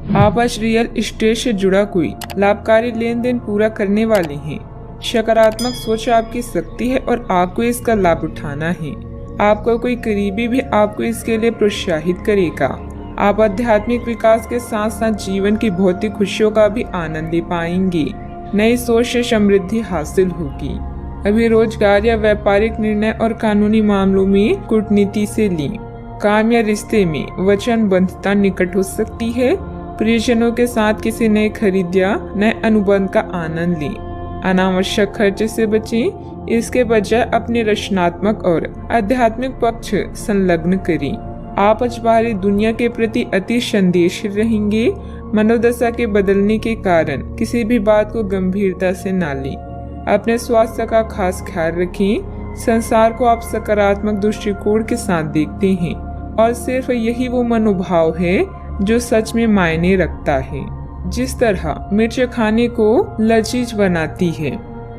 आप आज real estate से जुड़ा कोई लाभकारी लेन देन पूरा करने वाले हैं। सकारात्मक सोच आपकी शक्ति है और आपको इसका लाभ उठाना है। आपका कोई करीबी भी आपको इसके लिए प्रोत्साहित करेगा। आप आध्यात्मिक विकास के साथ साथ जीवन की भौतिक खुशियों का भी आनंद ले पाएंगे। नई सोच से समृद्धि हासिल होगी। अभी रोजगार या व्यापारिक निर्णय और कानूनी मामलों में कूटनीति से लें। काम या रिश्ते में वचनबद्धता निकट हो सकती है। प्रियजनों के साथ किसी नए खरीद या नए अनुबंध का आनंद लें। अनावश्यक खर्चे से बचें। इसके बजाय अपने रचनात्मक और आध्यात्मिक पक्ष संलग्न करें। आप आज बाहरी दुनिया के प्रति अति संवेदनशील रहेंगे। मनोदशा के बदलने के कारण किसी भी बात को गंभीरता से न लें। अपने स्वास्थ्य का खास ख्याल रखें। संसार को आप सकारात्मक दृष्टिकोण के साथ देखते हैं और सिर्फ यही वो मनोभाव है जो सच में मायने रखता है। जिस तरह मिर्च खाने को लजीज बनाती है,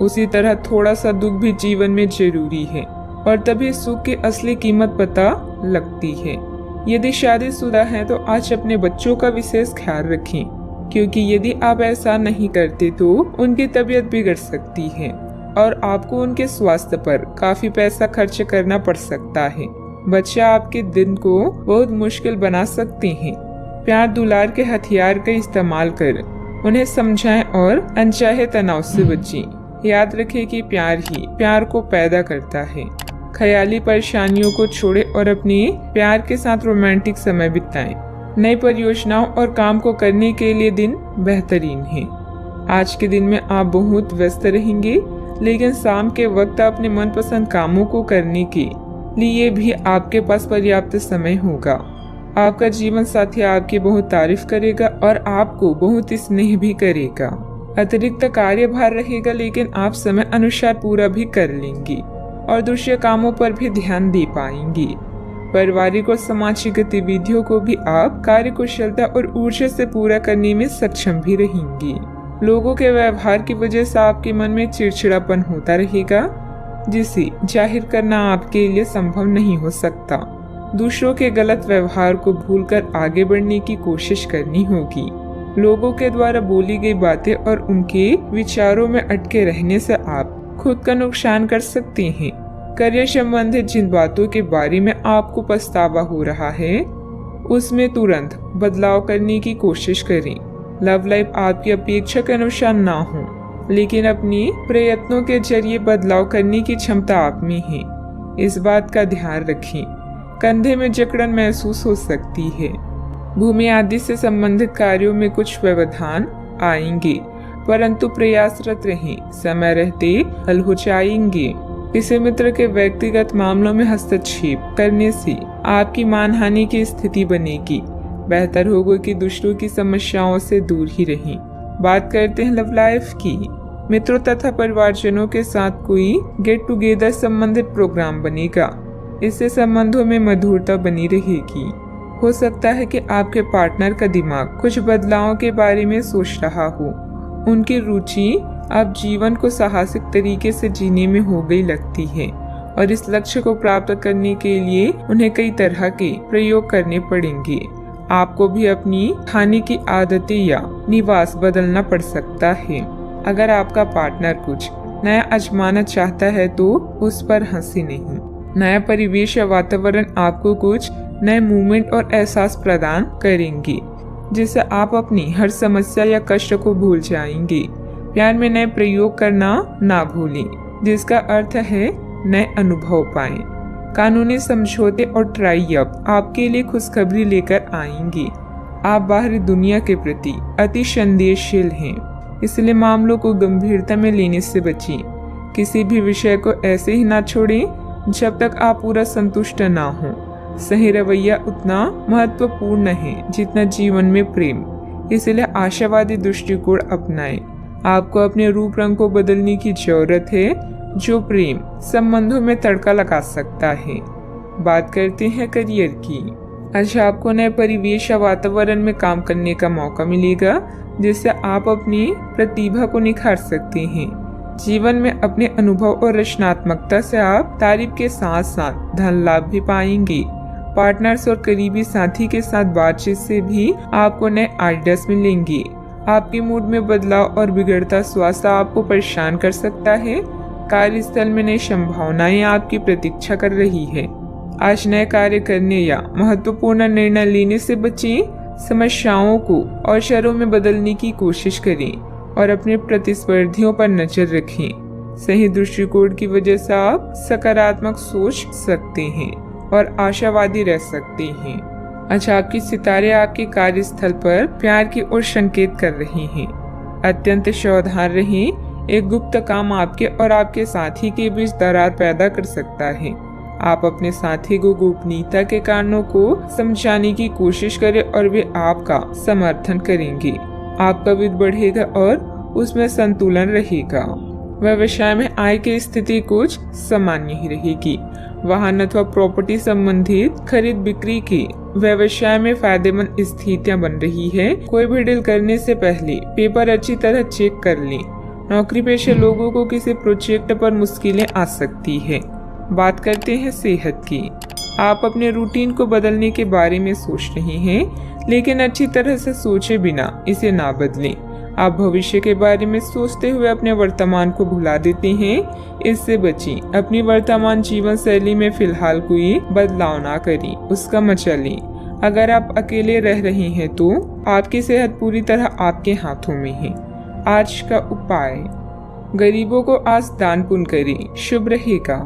उसी तरह थोड़ा सा दुख भी जीवन में जरूरी है और तभी सुख की असली कीमत पता लगती है। यदि शादीशुदा हैं तो आज अपने बच्चों का विशेष ख्याल रखें, क्योंकि यदि आप ऐसा नहीं करते तो उनकी तबीयत बिगड़ सकती है और आपको उनके स्वास्थ्य पर काफी पैसा खर्च करना पड़ सकता है। बच्चे आपके दिन को बहुत मुश्किल बना सकते हैं। प्यार दुलार के हथियार का इस्तेमाल कर उन्हें समझाएं और अनचाहे तनाव से बचें। याद रखें कि प्यार ही प्यार को पैदा करता है। ख्याली परेशानियों को छोड़ें और अपने प्यार के साथ रोमांटिक समय बिताएं। नई परियोजनाओं और काम को करने के लिए दिन बेहतरीन है। आज के दिन में आप बहुत व्यस्त रहेंगे, लेकिन शाम के वक्त अपने मनपसंद कामों को करने के लिए भी आपके पास पर्याप्त समय होगा। आपका जीवन साथी आपकी बहुत तारीफ करेगा और आपको बहुत स्नेह भी करेगा। अतिरिक्त कार्यभार रहेगा, लेकिन आप समय अनुसार पूरा भी कर लेंगे और दूसरे कामों पर भी ध्यान दे पाएंगे। पारिवारिक और सामाजिक गतिविधियों को भी आप कार्यकुशलता और ऊर्जा से पूरा करने में सक्षम भी रहेंगे। लोगों के व्यवहार की वजह से आपके मन में चिड़चिड़ापन होता रहेगा, जिसे जाहिर करना आपके लिए संभव नहीं हो सकता। दूसरों के गलत व्यवहार को भूलकर आगे बढ़ने की कोशिश करनी होगी। लोगों के द्वारा बोली गई बातें और उनके विचारों में अटके रहने से आप खुद का नुकसान कर सकते हैं। करियर संबंधित जिन बातों के बारे में आपको पछतावा हो रहा है, उसमें तुरंत बदलाव करने की कोशिश करें। लव लाइफ आपकी अपेक्षा के अनुसार ना हो, लेकिन अपने प्रयत्नों के जरिए बदलाव करने की क्षमता आप में है। इस बात का ध्यान रखें। कंधे में जकड़न महसूस हो सकती है। भूमि आदि से संबंधित कार्यों में कुछ व्यवधान आएंगे, परंतु प्रयासरत रहें। समय रहते हल हो जाएंगे। किसी मित्र के व्यक्तिगत मामलों में हस्तक्षेप करने से आपकी मानहानि की स्थिति बनेगी। बेहतर होगा कि दूसरों की समस्याओं से दूर ही रहें। बात करते हैं लव लाइफ की। मित्रों तथा परिवारजनों के साथ कोई गेट टुगेदर संबंधित प्रोग्राम बनेगा। इससे संबंधों में मधुरता बनी रहेगी। हो सकता है कि आपके पार्टनर का दिमाग कुछ बदलावों के बारे में सोच रहा हो। उनकी रुचि अब जीवन को साहसिक तरीके से जीने में हो गई लगती है और इस लक्ष्य को प्राप्त करने के लिए उन्हें कई तरह के प्रयोग करने पड़ेंगे। आपको भी अपनी खाने की आदतें या निवास बदलना पड़ सकता है। अगर आपका पार्टनर कुछ नया आजमाना चाहता है तो उस पर हंसी नहीं। नया परिवेश या वातावरण आपको कुछ नए मूवमेंट और एहसास प्रदान करेंगे, जिससे आप अपनी हर समस्या या कष्ट को भूल जाएंगे। प्यार में नए प्रयोग करना ना भूलें, जिसका अर्थ है नए अनुभव पाएं। कानूनी समझौते और ट्राई अप आपके लिए खुशखबरी लेकर आएंगे। आप बाहरी दुनिया के प्रति अति संवेदनशील हैं, इसलिए मामलों को गंभीरता में लेने से बचें। किसी भी विषय को ऐसे ही ना छोड़ें जब तक आप पूरा संतुष्ट ना हो। सही रवैया उतना महत्वपूर्ण है जितना जीवन में प्रेम, इसलिए आशावादी दृष्टिकोण अपनाएं। आपको अपने रूप रंग को बदलने की जरूरत है, जो प्रेम संबंधों में तड़का लगा सकता है। बात करते हैं करियर की। आज आपको नए परिवेश या वातावरण में काम करने का मौका मिलेगा, जिससे आप अपनी प्रतिभा को निखार सकते हैं। जीवन में अपने अनुभव और रचनात्मकता से आप तारीफ के साथ साथ धन लाभ भी पाएंगे। पार्टनर्स और करीबी साथी के साथ बातचीत से भी आपको नए आइडियाज मिलेंगे। आपके मूड में बदलाव और बिगड़ता स्वास्थ्य आपको परेशान कर सकता है। कार्यस्थल में नई संभावनाएं आपकी प्रतीक्षा कर रही है। आज नए कार्य करने या महत्वपूर्ण निर्णय लेने से बचें। समस्याओं को अवसरों में बदलने की कोशिश करें और अपने प्रतिस्पर्धियों पर नजर रखें। सही दृष्टिकोण की वजह से आप सकारात्मक सोच सकते हैं और आशावादी रह सकते हैं। अच्छा, आपके सितारे आपके कार्यस्थल पर प्यार की ओर संकेत कर रहे हैं। अत्यंत सावधान रहें। एक गुप्त काम आपके और आपके साथी के बीच दरार पैदा कर सकता है। आप अपने साथी को गोपनीयता के कारणों को समझाने की कोशिश करें और वे आपका समर्थन करेंगे। आपका वित्त बढ़ेगा और उसमें संतुलन रहेगा। व्यवसाय में आय की स्थिति कुछ सामान्य ही रहेगी। वाहन अथवा प्रॉपर्टी संबंधित खरीद बिक्री की व्यवसाय में फायदेमंद स्थितियां बन रही है। कोई भी डील करने से पहले पेपर अच्छी तरह चेक कर लें। नौकरी पेशे लोगों को किसी प्रोजेक्ट पर मुश्किलें आ सकती है। बात करते हैं सेहत की। आप अपने रूटीन को बदलने के बारे में सोच रहे हैं, लेकिन अच्छी तरह से सोचे बिना इसे ना बदलें। आप भविष्य के बारे में सोचते हुए अपने वर्तमान को भुला देते हैं। इससे बचें। अपनी वर्तमान जीवन शैली में फिलहाल कोई बदलाव ना करें, उसका मजा लें। अगर आप अकेले रह रहे हैं तो आपकी सेहत पूरी तरह आपके हाथों में है। आज का उपाय, गरीबों को आज दान पुण्य करें, शुभ रहेगा।